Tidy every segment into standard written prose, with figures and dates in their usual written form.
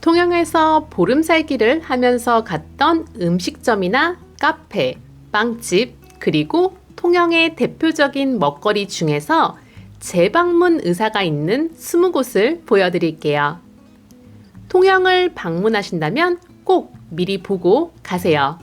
통영에서 보름살기를 하면서 갔던 음식점이나 카페, 빵집, 그리고 통영의 대표적인 먹거리 중에서 재방문 의사가 있는 20곳을 보여드릴게요. 통영을 방문하신다면 꼭 미리 보고 가세요.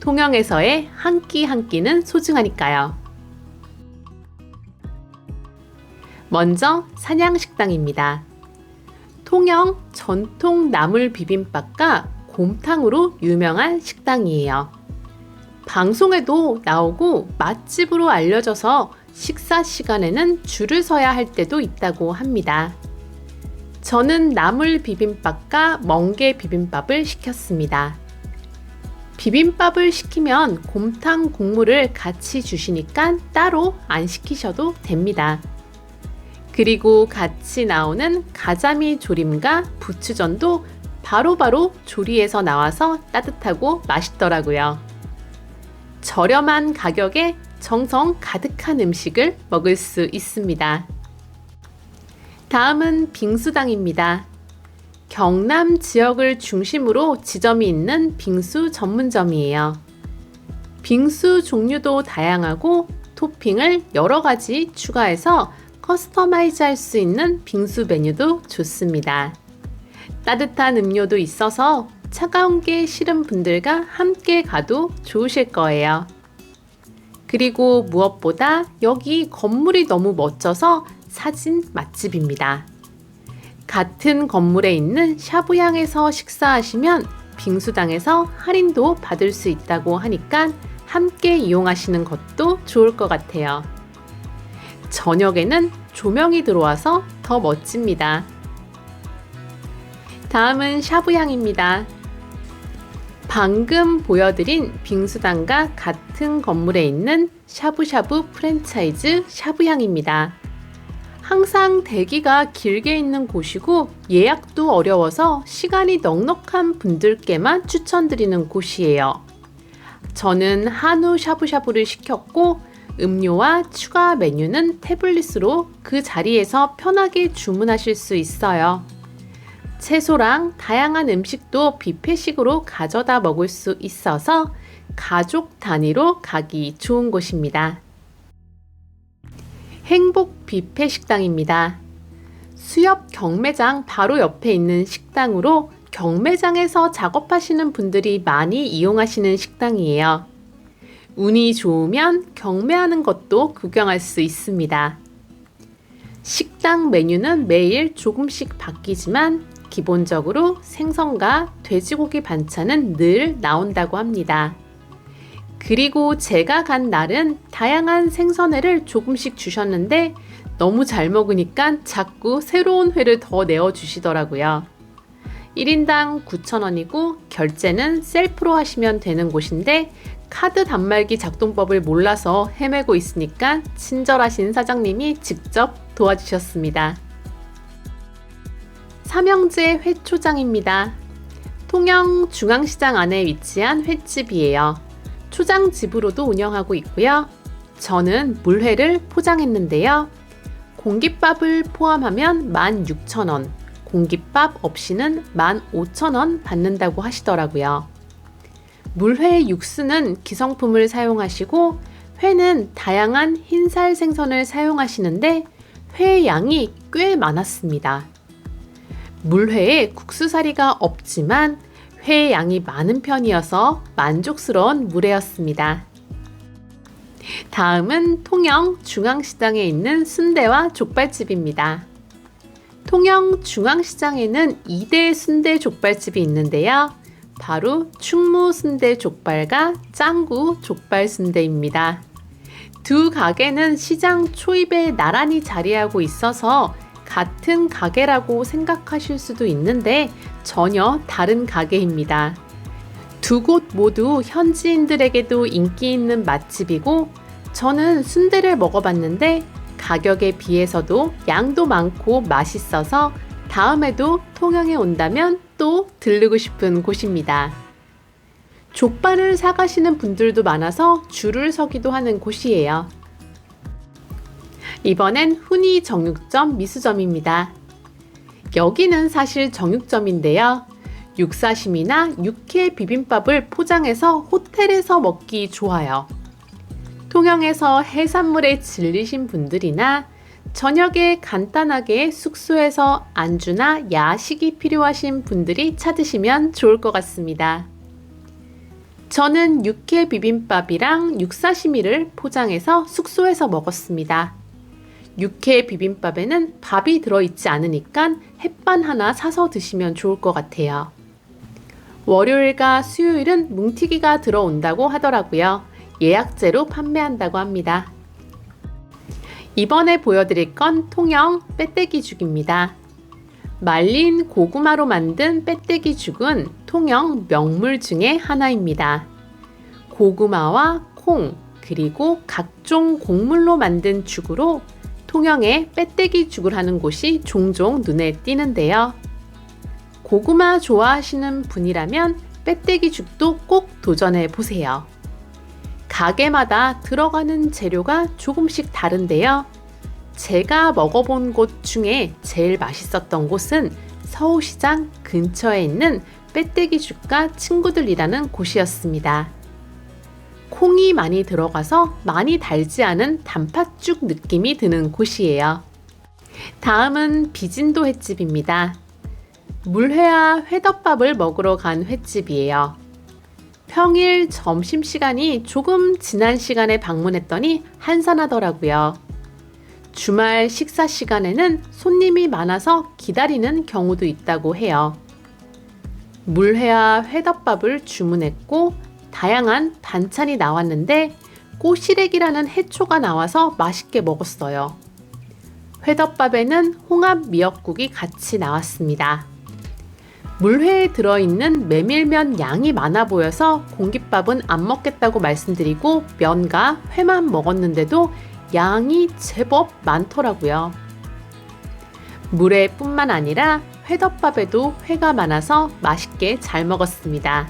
통영에서의 한 끼 한 끼는 소중하니까요. 먼저 산양식당입니다. 통영 전통 나물 비빔밥과 곰탕으로 유명한 식당이에요. 방송에도 나오고 맛집으로 알려져서 식사 시간에는 줄을 서야 할 때도 있다고 합니다. 저는 나물 비빔밥과 멍게 비빔밥을 시켰습니다. 비빔밥을 시키면 곰탕 국물을 같이 주시니까 따로 안 시키셔도 됩니다. 그리고 같이 나오는 가자미 조림과 부추전도 바로바로 조리해서 나와서 따뜻하고 맛있더라고요. 저렴한 가격에 정성 가득한 음식을 먹을 수 있습니다. 다음은 빙수당입니다. 경남 지역을 중심으로 지점이 있는 빙수 전문점이에요. 빙수 종류도 다양하고 토핑을 여러 가지 추가해서 커스터마이즈 할 수 있는 빙수 메뉴도 좋습니다. 따뜻한 음료도 있어서 차가운 게 싫은 분들과 함께 가도 좋으실 거예요. 그리고 무엇보다 여기 건물이 너무 멋져서 사진 맛집입니다. 같은 건물에 있는 샤브향에서 식사하시면 빙수당에서 할인도 받을 수 있다고 하니까 함께 이용하시는 것도 좋을 것 같아요. 저녁에는 조명이 들어와서 더 멋집니다. 다음은 샤브향입니다. 방금 보여드린 빙수당과 같은 건물에 있는 샤브샤브 프랜차이즈 샤브향입니다. 항상 대기가 길게 있는 곳이고 예약도 어려워서 시간이 넉넉한 분들께만 추천드리는 곳이에요. 저는 한우 샤브샤브를 시켰고 음료와 추가 메뉴는 태블릿으로 그 자리에서 편하게 주문하실 수 있어요. 채소랑 다양한 음식도 뷔페식으로 가져다 먹을 수 있어서 가족 단위로 가기 좋은 곳입니다. 행복 뷔페 식당입니다. 수협 경매장 바로 옆에 있는 식당으로 경매장에서 작업하시는 분들이 많이 이용하시는 식당이에요. 운이 좋으면 경매하는 것도 구경할 수 있습니다. 식당 메뉴는 매일 조금씩 바뀌지만 기본적으로 생선과 돼지고기 반찬은 늘 나온다고 합니다. 그리고 제가 간 날은 다양한 생선회를 조금씩 주셨는데 너무 잘 먹으니까 자꾸 새로운 회를 더 내어주시더라고요. 1인당 9,000원이고 결제는 셀프로 하시면 되는 곳인데 카드 단말기 작동법을 몰라서 헤매고 있으니까 친절하신 사장님이 직접 도와주셨습니다. 삼형제 회초장입니다. 통영 중앙시장 안에 위치한 횟집이에요. 초장집으로도 운영하고 있고요. 저는 물회를 포장했는데요. 공깃밥을 포함하면 16,000원, 공깃밥 없이는 15,000원 받는다고 하시더라고요. 물회 육수는 기성품을 사용하시고 회는 다양한 흰살 생선을 사용하시는데 회 양이 꽤 많았습니다. 물회에 국수사리가 없지만 회 양이 많은 편이어서 만족스러운 물회였습니다. 다음은 통영 중앙시장에 있는 순대와 족발집입니다. 통영 중앙시장에는 2대 순대 족발집이 있는데요. 바로 충무 순대 족발과 짱구 족발 순대입니다. 두 가게는 시장 초입에 나란히 자리하고 있어서 같은 가게라고 생각하실 수도 있는데 전혀 다른 가게입니다. 두 곳 모두 현지인들에게도 인기 있는 맛집이고 저는 순대를 먹어봤는데 가격에 비해서도 양도 많고 맛있어서 다음에도 통영에 온다면 또 들르고 싶은 곳입니다. 족발을 사가시는 분들도 많아서 줄을 서기도 하는 곳이에요. 이번엔 훈이 정육점 미수점입니다. 여기는 사실 정육점인데요. 육사심이나 육회 비빔밥을 포장해서 호텔에서 먹기 좋아요. 통영에서 해산물에 질리신 분들이나 저녁에 간단하게 숙소에서 안주나 야식이 필요하신 분들이 찾으시면 좋을 것 같습니다. 저는 육회 비빔밥이랑 육사시미를 포장해서 숙소에서 먹었습니다. 육회 비빔밥에는 밥이 들어있지 않으니까 햇반 하나 사서 드시면 좋을 것 같아요. 월요일과 수요일은 뭉티기가 들어온다고 하더라고요. 예약제로 판매한다고 합니다. 이번에 보여드릴 건 통영 빼떼기죽입니다. 말린 고구마로 만든 빼떼기죽은 통영 명물 중에 하나입니다. 고구마와 콩, 그리고 각종 곡물로 만든 죽으로 통영에 빼떼기죽을 하는 곳이 종종 눈에 띄는데요. 고구마 좋아하시는 분이라면 빼떼기죽도 꼭 도전해 보세요. 가게마다 들어가는 재료가 조금씩 다른데요. 제가 먹어본 곳 중에 제일 맛있었던 곳은 서울시장 근처에 있는 빼떼기죽과 친구들이라는 곳이었습니다. 콩이 많이 들어가서 많이 달지 않은 단팥죽 느낌이 드는 곳이에요. 다음은 비진도 횟집입니다. 물회와 회덮밥을 먹으러 간 횟집이에요. 평일 점심시간이 조금 지난 시간에 방문했더니 한산하더라고요. 주말 식사 시간에는 손님이 많아서 기다리는 경우도 있다고 해요. 물회와 회덮밥을 주문했고 다양한 반찬이 나왔는데 꼬시래기라는 해초가 나와서 맛있게 먹었어요. 회덮밥에는 홍합 미역국이 같이 나왔습니다. 물회에 들어있는 메밀면 양이 많아 보여서 공깃밥은 안 먹겠다고 말씀드리고 면과 회만 먹었는데도 양이 제법 많더라고요. 물회뿐만 아니라 회덮밥에도 회가 많아서 맛있게 잘 먹었습니다.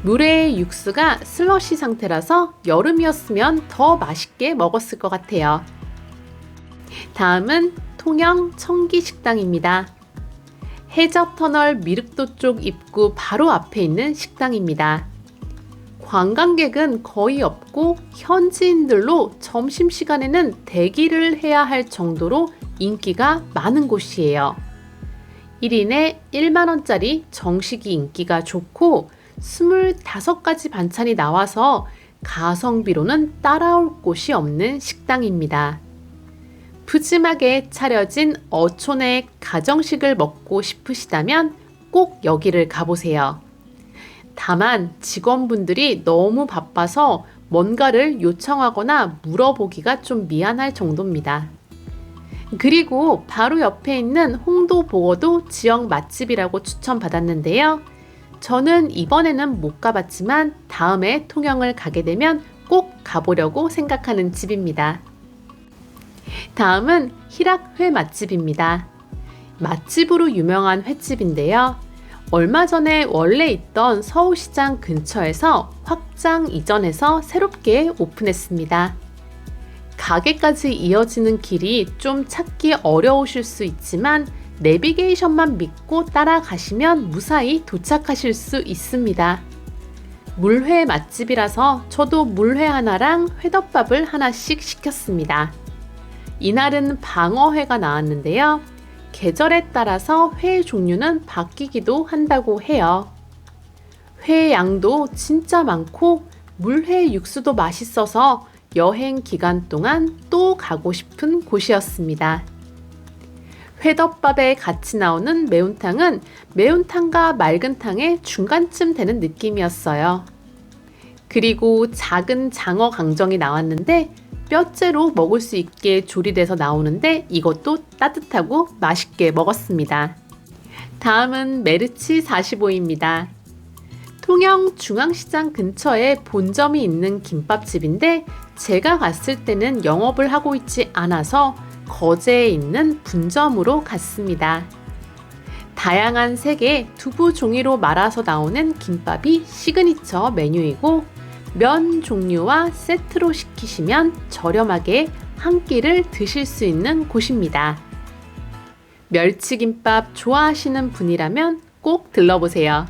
물회의 육수가 슬러시 상태라서 여름이었으면 더 맛있게 먹었을 것 같아요. 다음은 통영 청기식당입니다. 해저터널 미륵도 쪽 입구 바로 앞에 있는 식당입니다. 관광객은 거의 없고 현지인들로 점심시간에는 대기를 해야 할 정도로 인기가 많은 곳이에요. 1인에 1만원짜리 정식이 인기가 좋고 25가지 반찬이 나와서 가성비로는 따라올 곳이 없는 식당입니다. 푸짐하게 차려진 어촌의 가정식을 먹고 싶으시다면 꼭 여기를 가보세요. 다만 직원분들이 너무 바빠서 뭔가를 요청하거나 물어보기가 좀 미안할 정도입니다. 그리고 바로 옆에 있는 홍도보어도 지역 맛집이라고 추천받았는데요. 저는 이번에는 못 가봤지만 다음에 통영을 가게 되면 꼭 가보려고 생각하는 집입니다. 다음은 희락회 맛집입니다. 맛집으로 유명한 횟집인데요. 얼마 전에 원래 있던 서울시장 근처에서 확장 이전해서 새롭게 오픈했습니다. 가게까지 이어지는 길이 좀 찾기 어려우실 수 있지만 내비게이션만 믿고 따라가시면 무사히 도착하실 수 있습니다. 물회 맛집이라서 저도 물회 하나랑 회덮밥을 하나씩 시켰습니다. 이날은 방어회가 나왔는데요. 계절에 따라서 회 종류는 바뀌기도 한다고 해요. 회 양도 진짜 많고 물회 육수도 맛있어서 여행 기간 동안 또 가고 싶은 곳이었습니다. 회덮밥에 같이 나오는 매운탕은 매운탕과 맑은탕의 중간쯤 되는 느낌이었어요. 그리고 작은 장어 강정이 나왔는데 뼈째로 먹을 수 있게 조리돼서 나오는데 이것도 따뜻하고 맛있게 먹었습니다. 다음은 메르치 45입니다. 통영 중앙시장 근처에 본점이 있는 김밥집인데 제가 갔을 때는 영업을 하고 있지 않아서 거제에 있는 분점으로 갔습니다. 다양한 색의 두부 종이로 말아서 나오는 김밥이 시그니처 메뉴이고 면 종류와 세트로 시키시면 저렴하게 한 끼를 드실 수 있는 곳입니다. 멸치김밥 좋아하시는 분이라면 꼭 들러보세요.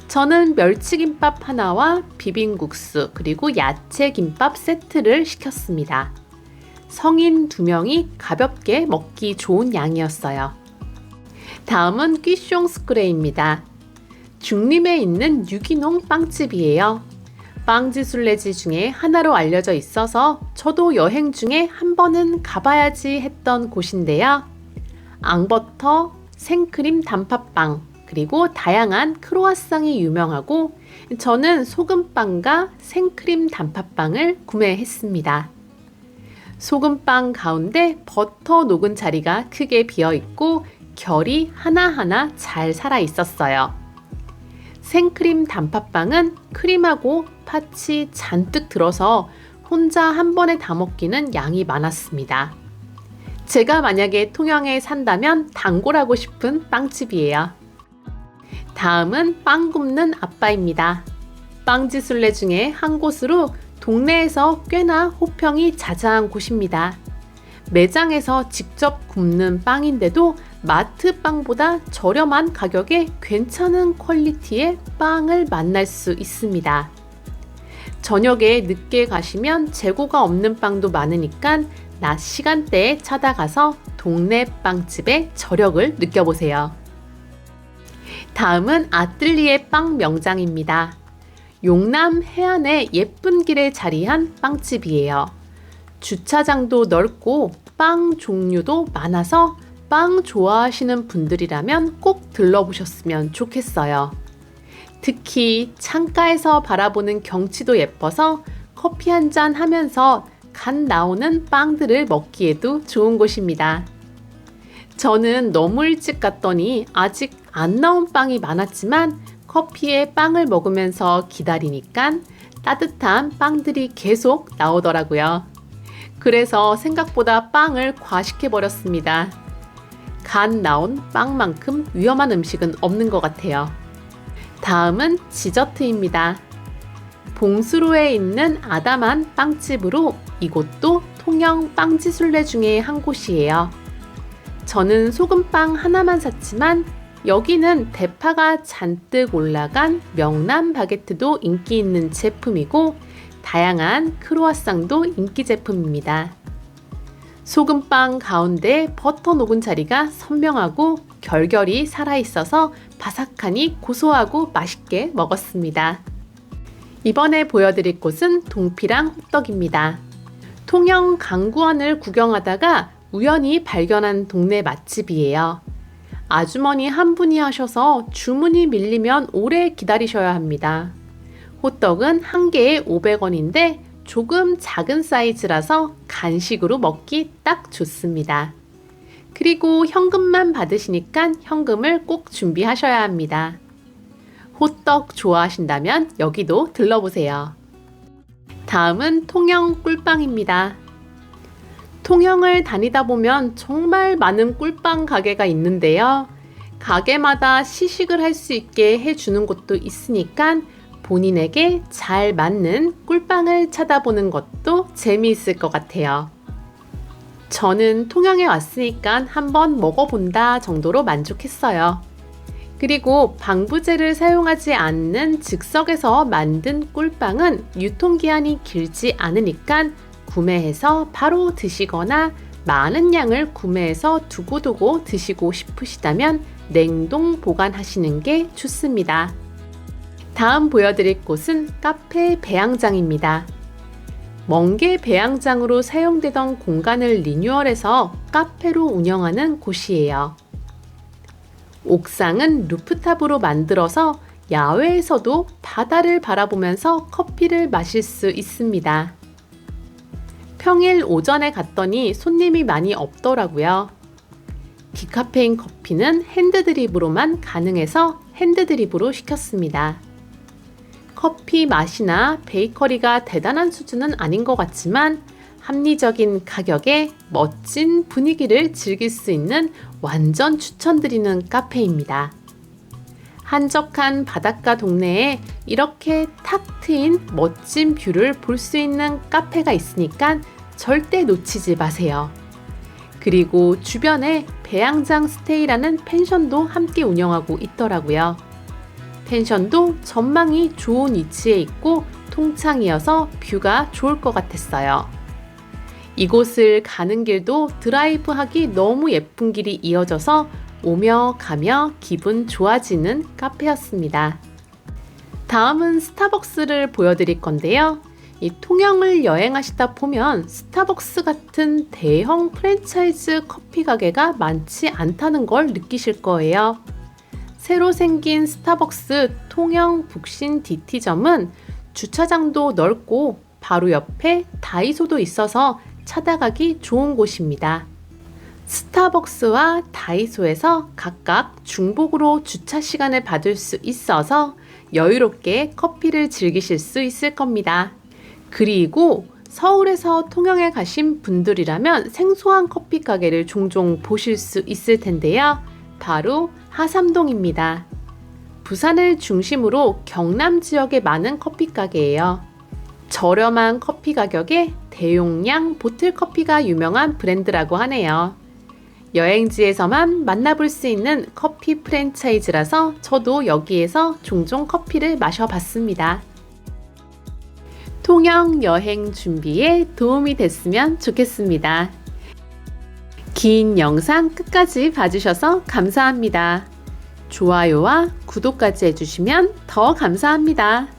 저는 멸치김밥 하나와 비빔국수 그리고 야채김밥 세트를 시켰습니다. 성인 2명이 가볍게 먹기 좋은 양이었어요. 다음은 퀴숑스크레입니다. 중림에 있는 유기농 빵집이에요. 빵지순례지 중에 하나로 알려져 있어서 저도 여행 중에 한 번은 가봐야지 했던 곳인데요. 앙버터, 생크림 단팥빵, 그리고 다양한 크로와상이 유명하고 저는 소금빵과 생크림 단팥빵을 구매했습니다. 소금빵 가운데 버터 녹은 자리가 크게 비어 있고 결이 하나하나 잘 살아 있었어요. 생크림 단팥빵은 크림하고 팥이 잔뜩 들어서 혼자 한 번에 다 먹기는 양이 많았습니다. 제가 만약에 통영에 산다면 단골하고 싶은 빵집이에요. 다음은 빵 굽는 아빠입니다. 빵지순례 중에 한 곳으로 동네에서 꽤나 호평이 자자한 곳입니다. 매장에서 직접 굽는 빵인데도 마트 빵보다 저렴한 가격에 괜찮은 퀄리티의 빵을 만날 수 있습니다. 저녁에 늦게 가시면 재고가 없는 빵도 많으니까 낮 시간대에 찾아가서 동네 빵집의 저력을 느껴보세요. 다음은 아뜰리에 빵 명장입니다. 용남 해안의 예쁜 길에 자리한 빵집이에요. 주차장도 넓고 빵 종류도 많아서 빵 좋아하시는 분들이라면 꼭 들러보셨으면 좋겠어요. 특히 창가에서 바라보는 경치도 예뻐서 커피 한잔 하면서 갓 나오는 빵들을 먹기에도 좋은 곳입니다. 저는 너무 일찍 갔더니 아직 안 나온 빵이 많았지만 커피에 빵을 먹으면서 기다리니까 따뜻한 빵들이 계속 나오더라고요. 그래서 생각보다 빵을 과식해버렸습니다. 갓 나온 빵만큼 위험한 음식은 없는 것 같아요. 다음은 디저트입니다. 봉수로에 있는 아담한 빵집으로 이곳도 통영 빵지순례 중에 한 곳이에요. 저는 소금빵 하나만 샀지만 여기는 대파가 잔뜩 올라간 명란 바게트도 인기 있는 제품이고 다양한 크로와상도 인기 제품입니다. 소금빵 가운데 버터 녹은 자리가 선명하고 결결이 살아있어서 바삭하니 고소하고 맛있게 먹었습니다. 이번에 보여드릴 곳은 동피랑 호떡입니다. 통영 강구원을 구경하다가 우연히 발견한 동네 맛집이에요. 아주머니 한 분이 하셔서 주문이 밀리면 오래 기다리셔야 합니다. 호떡은 한 개에 500원인데 조금 작은 사이즈라서 간식으로 먹기 딱 좋습니다. 그리고 현금만 받으시니까 현금을 꼭 준비하셔야 합니다. 호떡 좋아하신다면 여기도 들러보세요. 다음은 통영 꿀빵입니다. 통영을 다니다 보면 정말 많은 꿀빵 가게가 있는데요. 가게마다 시식을 할 수 있게 해주는 곳도 있으니까 본인에게 잘 맞는 꿀빵을 찾아보는 것도 재미있을 것 같아요. 저는 통영에 왔으니까 한번 먹어본다 정도로 만족했어요. 그리고 방부제를 사용하지 않는 즉석에서 만든 꿀빵은 유통기한이 길지 않으니까 구매해서 바로 드시거나 많은 양을 구매해서 두고두고 드시고 싶으시다면 냉동 보관하시는 게 좋습니다. 다음 보여드릴 곳은 카페 배양장입니다. 멍게 배양장으로 사용되던 공간을 리뉴얼해서 카페로 운영하는 곳이에요. 옥상은 루프탑으로 만들어서 야외에서도 바다를 바라보면서 커피를 마실 수 있습니다. 평일 오전에 갔더니 손님이 많이 없더라고요. 디카페인 커피는 핸드드립으로만 가능해서 핸드드립으로 시켰습니다. 커피 맛이나 베이커리가 대단한 수준은 아닌 것 같지만 합리적인 가격에 멋진 분위기를 즐길 수 있는 완전 추천드리는 카페입니다. 한적한 바닷가 동네에 이렇게 탁 트인 멋진 뷰를 볼 수 있는 카페가 있으니까 절대 놓치지 마세요. 그리고 주변에 배양장 스테이라는 펜션도 함께 운영하고 있더라고요. 펜션도 전망이 좋은 위치에 있고 통창이어서 뷰가 좋을 것 같았어요. 이곳을 가는 길도 드라이브하기 너무 예쁜 길이 이어져서 오며 가며 기분 좋아지는 카페였습니다. 다음은 스타벅스를 보여드릴 건데요. 이 통영을 여행하시다 보면 스타벅스 같은 대형 프랜차이즈 커피 가게가 많지 않다는 걸 느끼실 거예요. 새로 생긴 스타벅스 통영 북신 DT점은 주차장도 넓고 바로 옆에 다이소도 있어서 찾아가기 좋은 곳입니다. 스타벅스와 다이소에서 각각 중복으로 주차 시간을 받을 수 있어서 여유롭게 커피를 즐기실 수 있을 겁니다. 그리고 서울에서 통영에 가신 분들이라면 생소한 커피 가게를 종종 보실 수 있을 텐데요. 바로 하삼동입니다. 부산을 중심으로 경남 지역에 많은 커피 가게예요. 저렴한 커피 가격에 대용량 보틀 커피가 유명한 브랜드라고 하네요. 여행지에서만 만나볼 수 있는 커피 프랜차이즈라서 저도 여기에서 종종 커피를 마셔봤습니다. 통영 여행 준비에 도움이 됐으면 좋겠습니다. 긴 영상 끝까지 봐주셔서 감사합니다. 좋아요와 구독까지 해주시면 더 감사합니다.